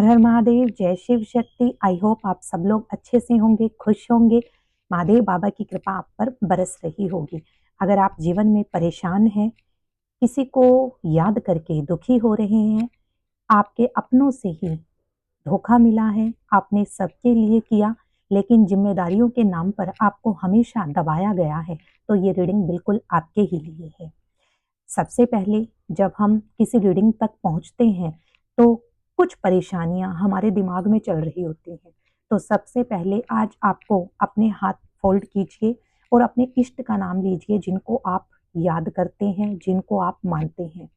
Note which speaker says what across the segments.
Speaker 1: हर हर महादेव, जय Shiv Shakti. I hope आप सब लोग अच्छे से होंगे, खुश होंगे। महादेव बाबा की कृपा आप पर बरस रही होगी। अगर आप जीवन में परेशान हैं, किसी को याद करके दुखी हो रहे हैं, आपके अपनों से ही धोखा मिला है, आपने सबके लिए किया लेकिन जिम्मेदारियों के नाम पर आपको हमेशा दबाया गया है, तो ये रीडिंग बिल्कुल आपके ही लिए है। सबसे पहले जब हम किसी रीडिंग तक पहुंचते हैं तो कुछ परेशानियां हमारे दिमाग में चल रही होती हैं। तो सबसे पहले आज आपको अपने हाथ फोल्ड कीजिए और अपने इष्ट का नाम लीजिए जिनको आप याद करते हैं, जिनको आप मानते हैं,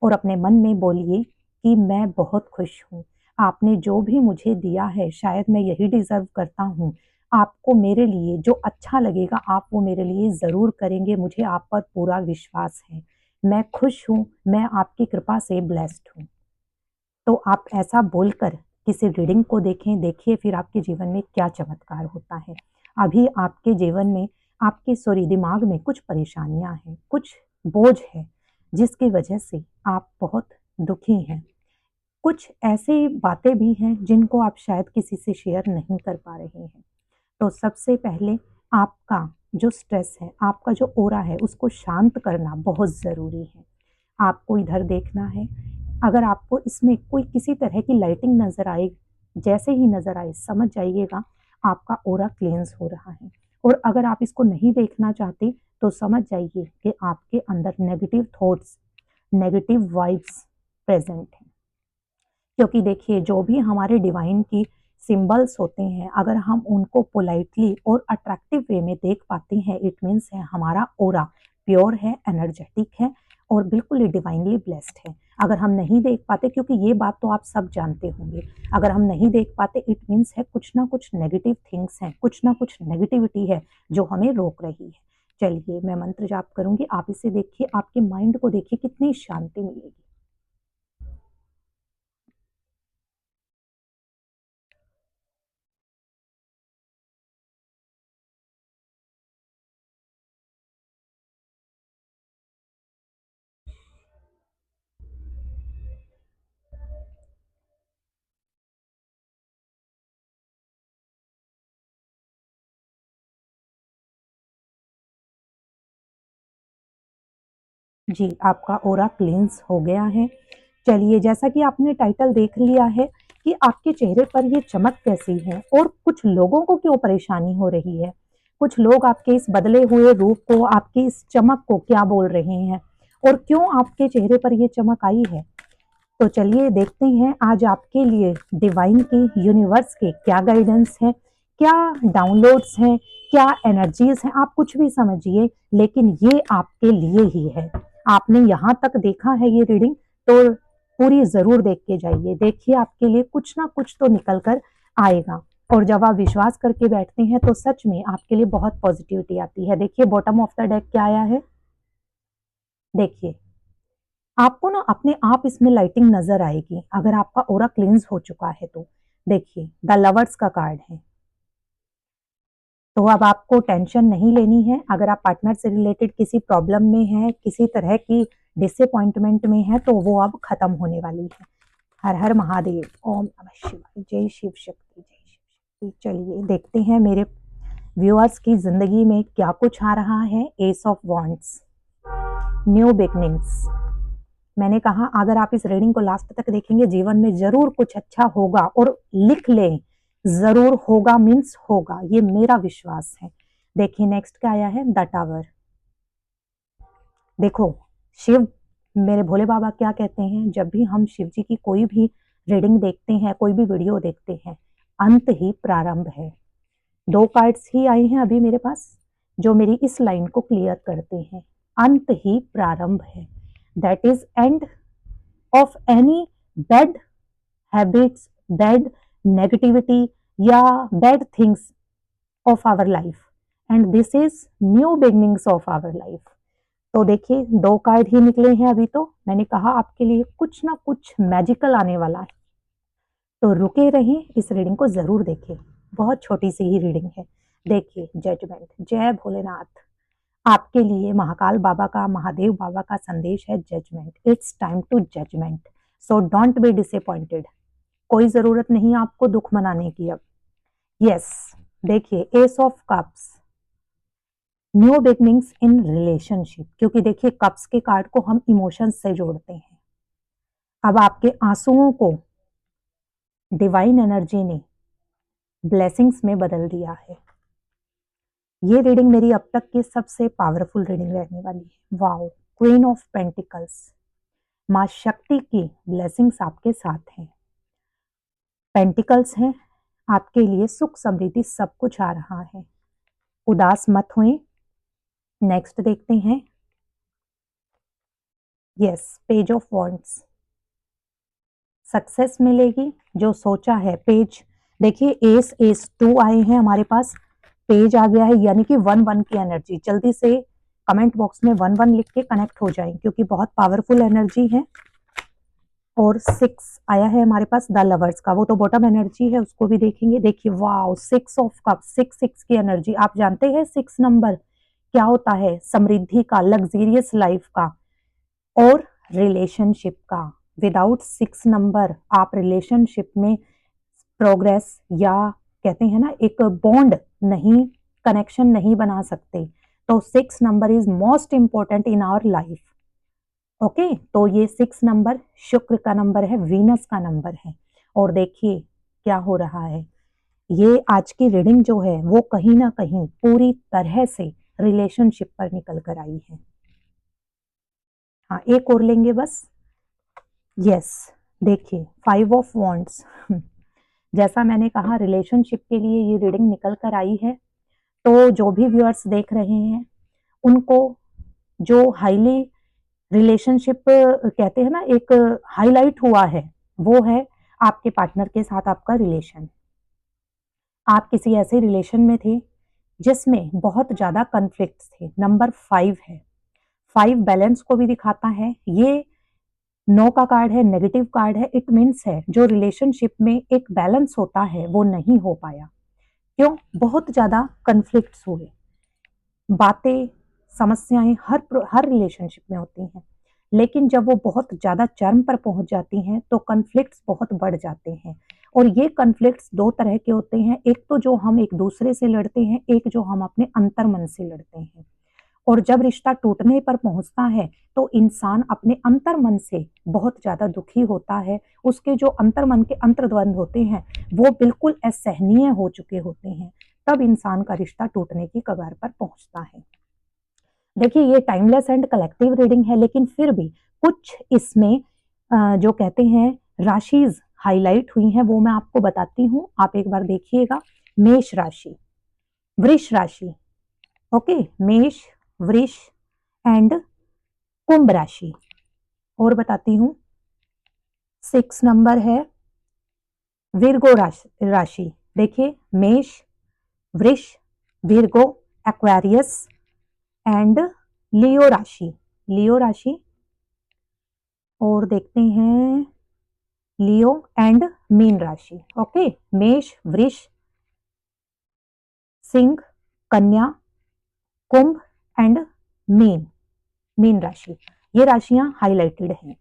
Speaker 1: और अपने मन में बोलिए कि मैं बहुत खुश हूँ। आपने जो भी मुझे दिया है शायद मैं यही डिजर्व करता हूँ। आपको मेरे लिए जो अच्छा लगेगा आप वो मेरे लिए ज़रूर करेंगे, मुझे आप पर पूरा विश्वास है। मैं खुश हूँ, मैं आपकी कृपा से ब्लेस्ड हूँ। तो आप ऐसा बोलकर किसी रीडिंग को देखें, देखिए फिर आपके जीवन में क्या चमत्कार होता है। अभी आपके जीवन में आपके दिमाग में कुछ परेशानियां हैं, कुछ बोझ है जिसकी वजह से आप बहुत दुखी हैं। कुछ ऐसी बातें भी हैं जिनको आप शायद किसी से शेयर नहीं कर पा रहे हैं। तो सबसे पहले आपका जो स्ट्रेस है, आपका जो ओरा है, उसको शांत करना बहुत ज़रूरी है। आपको इधर देखना है, अगर आपको इसमें कोई किसी तरह की लाइटिंग नज़र आए, जैसे ही नज़र आए समझ जाइएगा आपका ओरा क्लेंस हो रहा है। और अगर आप इसको नहीं देखना चाहते तो समझ जाइए कि आपके अंदर negative thoughts, negative vibes present हैं। क्योंकि देखिए जो भी हमारे डिवाइन की सिंबल्स होते हैं, अगर हम उनको पोलाइटली और अट्रैक्टिव वे में देख पाते हैं, इट मीन्स है हमारा ओरा प्योर है, एनर्जेटिक है और बिल्कुल ही डिवाइनली ब्लेस्ड है। अगर हम नहीं देख पाते, क्योंकि ये बात तो आप सब जानते होंगे, अगर हम नहीं देख पाते इट मीन्स है कुछ ना कुछ नेगेटिव थिंग्स हैं, कुछ ना कुछ नेगेटिविटी है जो हमें रोक रही है। चलिए मैं मंत्र जाप करूंगी, आप इसे देखिए, आपके माइंड को देखिए कितनी शांति मिलेगी। जी, आपका ऑरा क्लींस हो गया है। चलिए, जैसा कि आपने टाइटल देख लिया है कि आपके चेहरे पर ये चमक कैसी है और कुछ लोगों को क्यों परेशानी हो रही है। कुछ लोग आपके इस बदले हुए रूप को, आपकी इस चमक को क्या बोल रहे हैं और क्यों आपके चेहरे पर ये चमक आई है। तो चलिए देखते हैं आज आपके लिए डिवाइन की, यूनिवर्स के क्या गाइडेंस है, क्या डाउनलोड्स हैं, क्या एनर्जीज हैं। आप कुछ भी समझिए लेकिन ये आपके लिए ही है। आपने यहाँ तक देखा है ये रीडिंग, तो पूरी जरूर देख के जाइए। देखिए आपके लिए कुछ ना कुछ तो निकल कर आएगा। और जब आप विश्वास करके बैठते हैं तो सच में आपके लिए बहुत पॉजिटिविटी आती है। देखिए बॉटम ऑफ द डेक क्या आया है, देखिए आपको ना अपने आप इसमें लाइटिंग नजर आएगी अगर आपका ओरा क्लींस हो चुका है तो। देखिए द लवर्स का कार्ड है। तो अब आपको टेंशन नहीं लेनी है। अगर आप पार्टनर से रिलेटेड किसी प्रॉब्लम में है, किसी तरह की डिसअपॉइंटमेंट में है, तो वो अब खत्म होने वाली है। हर हर महादेव, ओम नमः शिवाय, जय शिव शक्ति, जय शिव शक्ति। चलिए देखते हैं मेरे व्यूअर्स की जिंदगी में क्या कुछ आ रहा है। S of wands, new beginnings. मैंने कहा अगर आप इस रीडिंग को लास्ट तक देखेंगे जीवन में जरूर कुछ अच्छा होगा, और लिख लें जरूर होगा मीन्स होगा, ये मेरा विश्वास है। देखिए नेक्स्ट क्या आया है, द टावर। देखो शिव, मेरे भोले बाबा क्या कहते हैं, जब भी हम शिव जी की कोई भी रीडिंग देखते हैं, कोई भी वीडियो देखते हैं, अंत ही प्रारंभ है। दो कार्ड्स ही आए हैं अभी मेरे पास जो मेरी इस लाइन को क्लियर करते हैं। अंत ही प्रारंभ है, that is end of any bad habits, bad negativity या bad things of our life, and this is new beginnings of our life. तो देखिए दो कार्ड ही निकले हैं अभी, तो मैंने कहा आपके लिए कुछ ना कुछ मैजिकल आने वाला है। तो रुके रहें, इस रीडिंग को जरूर देखें, बहुत छोटी सी ही रीडिंग है। देखिए जजमेंट, जय भोलेनाथ। आपके लिए महाकाल बाबा का, महादेव बाबा का संदेश है judgement. It's time to judgement, so don't be disappointed. कोई जरूरत नहीं आपको दुख मनाने की अब। यस, देखिए S of cups, new beginnings in relationship, क्योंकि देखिए कप्स के कार्ड को हम इमोशंस से जोड़ते हैं। अब आपके आंसुओं को डिवाइन एनर्जी ने ब्लेसिंग्स में बदल दिया है। ये रीडिंग मेरी अब तक की सबसे पावरफुल रीडिंग रहने वाली है। वाओ, क्वीन ऑफ पेंटिकल्स, माँ शक्ति की ब्लेसिंग्स आपके साथ हैं। पेंटिकल्स हैं आपके लिए, सुख समृद्धि सब कुछ आ रहा है। उदास मत हुए। नेक्स्ट देखते हैं। Yes, page of wands, success मिलेगी जो सोचा है। पेज देखिए, एस एस 2 आए हैं हमारे पास, पेज आ गया है, यानी कि 1-1 की एनर्जी। जल्दी से कमेंट बॉक्स में 1-1 लिख के कनेक्ट हो जाएं, क्योंकि बहुत पावरफुल एनर्जी है। और 6 आया है हमारे पास, द लवर्स का, वो तो बॉटम एनर्जी है, उसको भी देखेंगे। देखिए वाओ, 6 ऑफ कप, 6 की एनर्जी। आप जानते हैं 6 नंबर क्या होता है? समृद्धि का, लग्जरियस लाइफ का और रिलेशनशिप का। विदाउट 6 नंबर आप रिलेशनशिप में प्रोग्रेस या कहते हैं ना एक बॉन्ड नहीं, कनेक्शन नहीं बना सकते। तो 6 number is most important in our life. Okay, तो ये 6 नंबर शुक्र का नंबर है, वीनस का नंबर है। और देखिए क्या हो रहा है, ये आज की रीडिंग जो है वो कहीं ना कहीं पूरी तरह से रिलेशनशिप पर निकल कर आई है। हाँ, एक और लेंगे बस। यस, देखिए 5 ऑफ वॉन्ड्स, जैसा मैंने कहा रिलेशनशिप के लिए ये रीडिंग निकल कर आई है। तो जो भी व्यूअर्स देख रहे हैं उनको जो हाईली रिलेशनशिप कहते हैं ना एक हाईलाइट हुआ है, वो है आपके पार्टनर के साथ आपका रिलेशन। आप किसी ऐसे रिलेशन में थे जिसमें बहुत ज्यादा कॉन्फ्लिक्ट्स थे। नंबर 5 है, 5 बैलेंस को भी दिखाता है। ये 9 का कार्ड है, नेगेटिव कार्ड है। इट मीन्स है जो रिलेशनशिप में एक बैलेंस होता है वो नहीं हो पाया। क्यों? बहुत ज्यादा कॉन्फ्लिक्ट्स हुए। बातें, समस्याएं हर रिलेशनशिप में होती हैं, लेकिन जब वो बहुत ज्यादा चरम पर पहुंच जाती हैं तो कॉन्फ्लिक्ट्स बहुत बढ़ जाते हैं। और ये कॉन्फ्लिक्ट्स 2 तरह के होते हैं, एक तो जो हम एक दूसरे से लड़ते हैं, एक जो हम अपने अंतर्मन से लड़ते हैं। और जब रिश्ता टूटने पर पहुंचता है तो इंसान अपने अंतर्मन से बहुत ज्यादा दुखी होता है। उसके जो अंतर्मन के अंतर्द्वंद होते हैं वो बिल्कुल असहनीय हो चुके होते हैं। तब इंसान का रिश्ता टूटने की कगार पर पहुंचता है। देखिए ये टाइमलेस एंड कलेक्टिव रीडिंग है, लेकिन फिर भी कुछ इसमें जो कहते हैं राशिज हाईलाइट हुई हैं वो मैं आपको बताती हूँ। आप एक बार देखिएगा। मेष राशि, वृष राशि, ओके, मेष, वृष एंड कुंभ राशि। और बताती हूँ, 6 नंबर है विर्गो राशि। देखिए मेष, वृष, विर्गो, एक्वेरियस एंड लियो राशि, लियो राशि। और देखते हैं लियो एंड मीन राशि। ओके, मेष, वृष, सिंह, कन्या, कुंभ एंड मीन, मीन राशि। ये राशियां हाईलाइटेड हैं।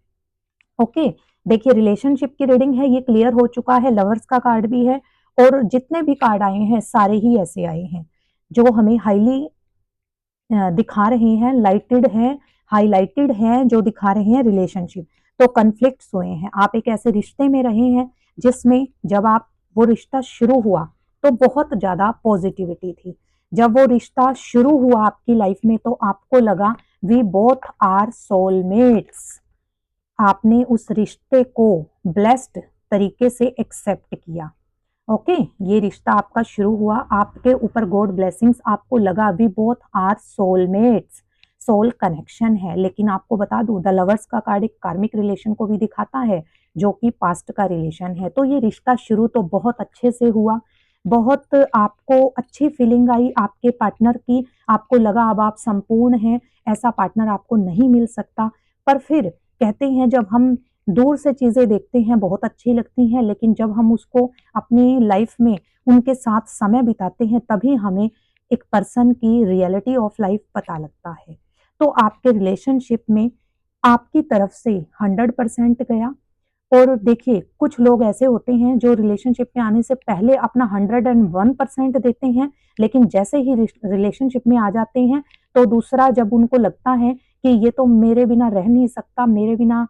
Speaker 1: ओके, देखिए रिलेशनशिप की रीडिंग है, ये क्लियर हो चुका है। लवर्स का कार्ड भी है और जितने भी कार्ड आए हैं सारे ही ऐसे आए हैं जो हमें हाईली दिखा रहे हैं, लाइटेड हैं, हाईलाइटेड हैं, जो दिखा रहे हैं रिलेशनशिप। तो कन्फ्लिक्ट्स हुए हैं, आप एक ऐसे रिश्ते में रहे हैं जिसमें जब आप वो रिश्ता शुरू हुआ तो बहुत ज्यादा पॉजिटिविटी थी। जब वो रिश्ता शुरू हुआ आपकी लाइफ में तो आपको लगा वी बोथ आर सोलमेट्स। आपने उस रिश्ते को ब्लेस्ड तरीके से एक्सेप्ट किया। ओके, ये रिश्ता आपका शुरू हुआ, आपके ऊपर गॉड ब्लेसिंग्स, आपको लगा we both are soulmates, soul connection है। लेकिन आपको बता दूं द लवर्स का कार्ड एक कार्मिक रिलेशन को भी दिखाता है जो कि पास्ट का रिलेशन है। तो ये रिश्ता शुरू तो बहुत अच्छे से हुआ, बहुत आपको अच्छी फीलिंग आई आपके पार्टनर की, आपको लगा अब आप संपूर्ण हैं, ऐसा पार्टनर आपको नहीं मिल सकता। पर फिर कहते हैं जब हम दूर से चीजें देखते हैं बहुत अच्छी लगती हैं, लेकिन जब हम उसको अपनी लाइफ में उनके साथ समय बिताते हैं तभी हमें एक पर्सन की रियलिटी ऑफ लाइफ पता लगता है। तो आपके रिलेशनशिप में आपकी तरफ से 100% गया, और देखिए कुछ लोग ऐसे होते हैं जो रिलेशनशिप में आने से पहले अपना 101% देते हैं, लेकिन जैसे ही रिलेशनशिप में आ जाते हैं तो दूसरा जब उनको लगता है कि ये तो मेरे बिना रह नहीं सकता, मेरे बिना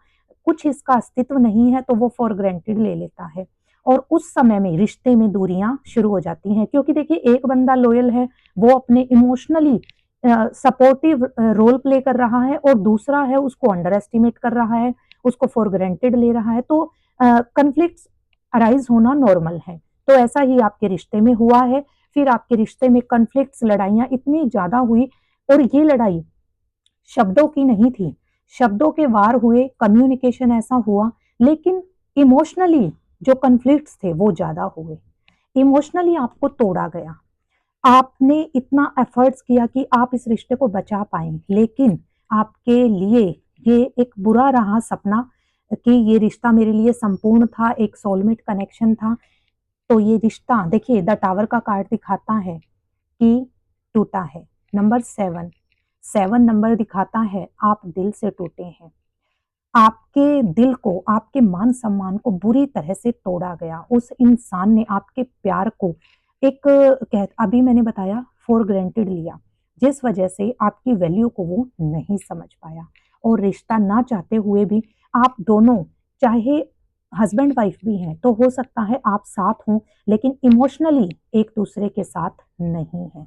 Speaker 1: कुछ इसका अस्तित्व नहीं है, तो वो फॉर ग्रांटेड ले लेता है और उस समय में रिश्ते में दूरियां शुरू हो जाती हैं। क्योंकि देखिए एक बंदा लॉयल है, वो अपने इमोशनली सपोर्टिव रोल प्ले कर रहा है और दूसरा है उसको अंडर एस्टिमेट कर रहा है, उसको फॉर ग्रांटेड ले रहा है, तो कन्फ्लिक्ट्स अराइज होना नॉर्मल है। तो ऐसा ही आपके रिश्ते में हुआ है। फिर आपके रिश्ते में कन्फ्लिक्ट्स, लड़ाइयां इतनी ज्यादा हुई और ये लड़ाई शब्दों की नहीं थी, शब्दों के वार हुए, कम्युनिकेशन ऐसा हुआ, लेकिन इमोशनली जो कन्फ्लिक्ट्स थे वो ज्यादा हुए। इमोशनली आपको तोड़ा गया, आपने इतना एफर्ट्स किया कि आप इस रिश्ते को बचा पाए, लेकिन आपके लिए ये एक बुरा रहा सपना कि ये रिश्ता मेरे लिए संपूर्ण था, एक सोलमेट कनेक्शन था। तो ये रिश्ता देखिए द टावर का कार्ड दिखाता है कि टूटा है। नंबर 7, 7 नंबर दिखाता है आप दिल से टूटे हैं। आपके दिल को, आपके मान सम्मान को बुरी तरह से तोड़ा गया। उस इंसान ने आपके प्यार को एक कह अभी मैंने बताया फॉर ग्रांटेड लिया, जिस वजह से आपकी वैल्यू को वो नहीं समझ पाया और रिश्ता ना चाहते हुए भी आप दोनों, चाहे हस्बैंड वाइफ भी हैं, तो हो सकता है आप साथ हों लेकिन इमोशनली एक दूसरे के साथ नहीं है।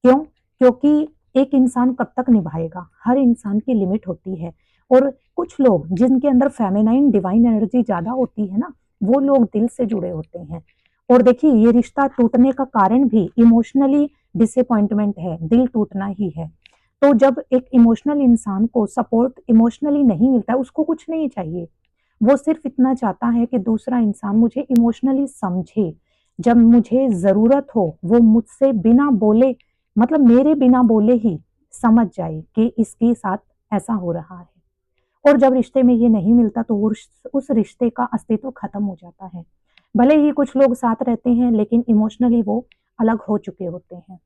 Speaker 1: क्यों? क्योंकि एक इंसान कब तक निभाएगा? हर इंसान की लिमिट होती है और कुछ लोग जिनके अंदर फेमिनाइन डिवाइन एनर्जी ज़्यादा होती है ना, वो लोग दिल से जुड़े होते हैं। और देखिए ये रिश्ता टूटने का कारण भी इमोशनली डिसअपॉइंटमेंट है, दिल टूटना ही है। तो जब एक इमोशनल इंसान को सपोर्ट इमोशनली नहीं मिलता है, उसको कुछ नहीं चाहिए। वो सिर्फ इतना चाहता है कि दूसरा इंसान मुझे इमोशनली समझे, जब मुझे ज़रूरत हो वो मुझसे बिना बोले, मतलब मेरे बिना बोले ही समझ जाए कि इसके साथ ऐसा हो रहा है। और जब रिश्ते में ये नहीं मिलता तो उस रिश्ते का अस्तित्व खत्म हो जाता है। भले ही कुछ लोग साथ रहते हैं लेकिन इमोशनली वो अलग हो चुके होते हैं।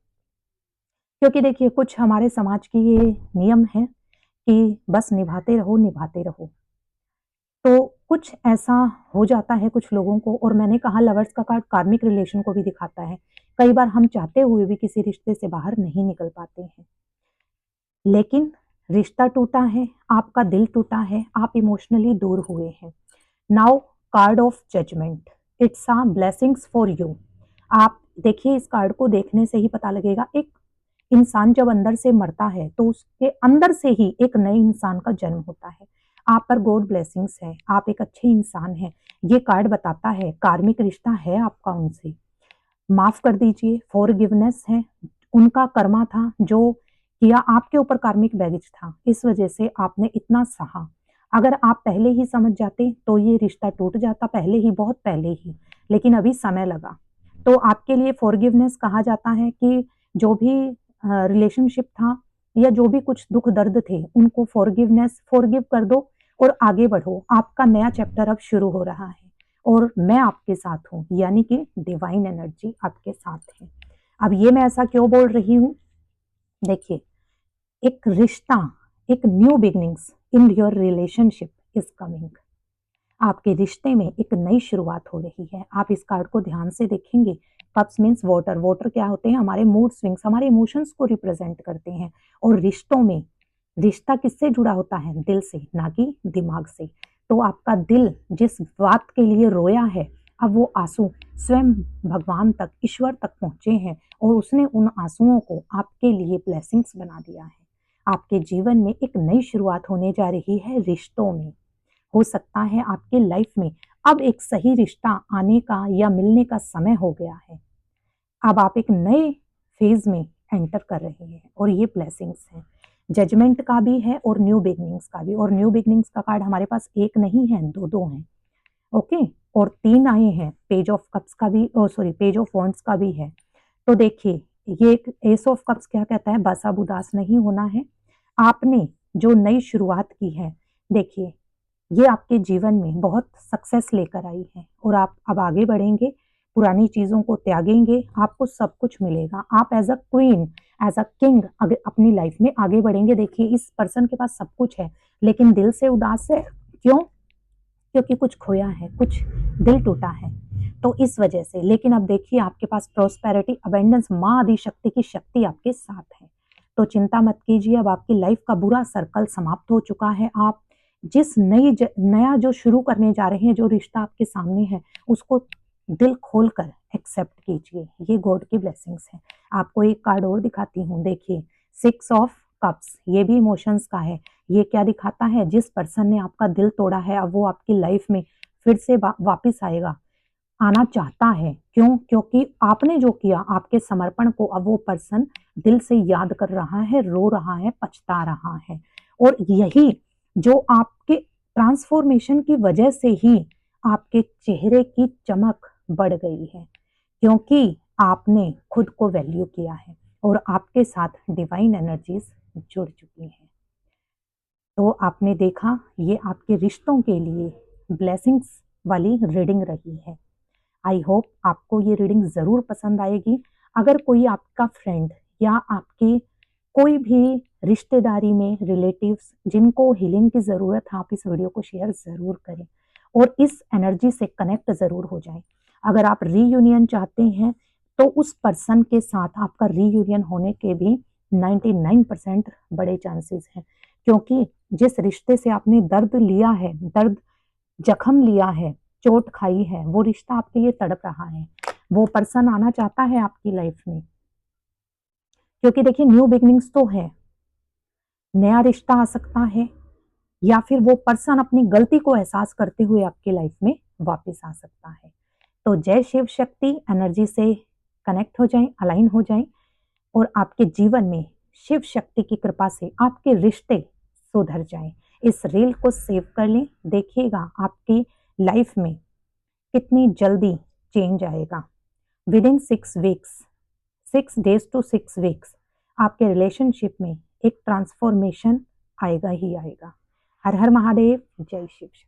Speaker 1: क्योंकि देखिए कुछ हमारे समाज की ये नियम है कि बस निभाते रहो, निभाते रहो। तो कुछ ऐसा हो जाता है कुछ लोगों को, और मैंने कहा लवर्स का कार्ड कार्मिक रिलेशन को भी दिखाता है। कई बार हम चाहते हुए भी किसी रिश्ते से बाहर नहीं निकल पाते हैं, लेकिन रिश्ता टूटा है, आपका दिल टूटा है, आप इमोशनली दूर हुए हैं। Now card of judgement, it's a blessings for you. आप देखिए इस कार्ड को देखने से ही पता लगेगा, एक इंसान जब अंदर से मरता है तो उसके अंदर से ही एक नए इंसान का जन्म होता है। आप पर गॉड ब्लेसिंग्स है, आप एक अच्छे इंसान हैं। ये कार्ड बताता है कार्मिक रिश्ता है आपका उनसे, माफ कर दीजिए, फॉरगिवनेस है, उनका कर्मा था जो किया, आपके ऊपर कार्मिक बैगेज था, इस वजह से आपने इतना सहा। अगर आप पहले ही समझ जाते तो ये रिश्ता टूट जाता पहले ही, बहुत पहले ही, लेकिन अभी समय लगा। तो आपके लिए फॉरगिवनेस कहा जाता है कि जो भी रिलेशनशिप था या जो भी कुछ दुख दर्द थे उनको फॉरगिवनेस, फॉरगिव कर दो और आगे बढ़ो। आपका नया चैप्टर अब शुरू हो रहा है और मैं आपके साथ हूँ, यानी कि डिवाइन एनर्जी आपके साथ है। अब ये मैं ऐसा क्यों बोल रही हूँ? देखिए एक रिश्ता, एक new beginnings in your relationship is coming. आपके रिश्ते में एक नई शुरुआत हो रही है। आप इस कार्ड को ध्यान से देखेंगे, कप्स मीन्स वाटर, वाटर क्या होते हैं? हमारे मूड स्विंग्स, हमारे इमोशंस को रिप्रेजेंट करते हैं। और रिश्तों में रिश्ता किससे जुड़ा होता है? दिल से, ना कि दिमाग से। तो आपका दिल जिस बात के लिए रोया है, अब वो आंसू स्वयं भगवान तक, ईश्वर तक पहुंचे हैं और उसने उन आंसुओं को आपके लिए ब्लेसिंग्स बना दिया है। आपके जीवन में एक नई शुरुआत होने जा रही है रिश्तों में। हो सकता है आपके लाइफ में अब एक सही रिश्ता आने का या मिलने का समय हो गया है। अब आप एक नए फेज में एंटर कर रहे हैं और ये ब्लेसिंग्स हैं। जजमेंट का भी है और न्यू बिगनिंग्स का भी। और न्यू बिगनिंग्स का कार्ड हमारे पास एक नहीं है, दो दो हैं। ओके, और तीन आए हैं, पेज ऑफ कप्स का भी, सॉरी पेज ऑफ वॉन्ड्स का भी है। तो देखिए ये एक एस ऑफ कप्स क्या कहता है? बस अब उदास नहीं होना है, आपने जो नई शुरुआत की है, देखिए ये आपके जीवन में बहुत सक्सेस लेकर आई है और आप अब आगे बढ़ेंगे, पुरानी चीज़ों को त्यागेंगे, आपको सब कुछ मिलेगा। आप as a queen, as a king अपनी लाइफ में आगे बढ़ेंगे। देखिए इस पर्सन के पास सब कुछ है लेकिन दिल से उदास है, क्यों? क्योंकि कुछ खोया है, कुछ दिल टूटा है। तो इस वजह से, लेकिन अब देखिए आपके पास प्रॉस्पेरिटी, अबेंडेंस, माँ आदि शक्ति की शक्ति आपके साथ है। तो चिंता मत कीजिए, अब आपकी लाइफ का बुरा सर्कल समाप्त हो चुका है। आप जिस नया जो शुरू करने जा रहे हैं, जो रिश्ता आपके सामने है, उसको दिल खोलकर एक्सेप्ट कीजिए। ये गॉड की ब्लेसिंग्स है। आपको एक कार्ड और दिखाती हूँ, देखिए 6 ऑफ कप्स, ये भी इमोशंस का है। ये क्या दिखाता है, जिस पर्सन ने आपका दिल तोड़ा है, अब वो आपकी लाइफ में फिर से वापिस आएगा, आना चाहता है। क्यों? क्योंकि आपने जो किया, आपके समर्पण को अब वो पर्सन दिल से याद कर रहा है, रो रहा है, पछता रहा है। और यही जो आपके ट्रांसफॉर्मेशन की वजह से ही आपके चेहरे की चमक बढ़ गई है, क्योंकि आपने खुद को वैल्यू किया है और आपके साथ डिवाइन एनर्जीज जुड़ चुकी हैं। तो आपने देखा, ये आपके रिश्तों के लिए ब्लेसिंग्स वाली रीडिंग रही है। आई होप आपको ये रीडिंग ज़रूर पसंद आएगी। अगर कोई आपका फ्रेंड या आपकी कोई भी रिश्तेदारी में रिलेटिव्स जिनको हीलिंग की ज़रूरत है, आप इस वीडियो को शेयर ज़रूर करें और इस एनर्जी से कनेक्ट ज़रूर हो जाएं। अगर आप रीयूनियन चाहते हैं तो उस पर्सन के साथ आपका रीयूनियन होने के भी 99% बड़े चांसेस हैं, क्योंकि जिस रिश्ते से आपने दर्द लिया है, दर्द जख्म लिया है, चोट खाई है, वो रिश्ता आपके लिए तड़प रहा है। वो पर्सन आना चाहता है आपकी लाइफ में, क्योंकि देखिए न्यू बिगनिंग्स तो है, नया रिश्ता आ सकता है, या फिर वो पर्सन अपनी गलती को एहसास करते हुए आपकी लाइफ में वापस आ सकता है। तो जय शिव शक्ति एनर्जी से कनेक्ट हो जाएं, अलाइन हो जाएं और आपके जीवन में शिव शक्ति की कृपा से आपके रिश्ते सुधर जाएं। इस रील को सेव कर लें, देखिएगा आपकी लाइफ में कितनी जल्दी चेंज आएगा। With in 6 weeks, 6 days to 6 weeks आपके रिलेशनशिप में एक ट्रांसफॉर्मेशन आएगा ही आएगा। हर हर महादेव, जय शिव शक्ति।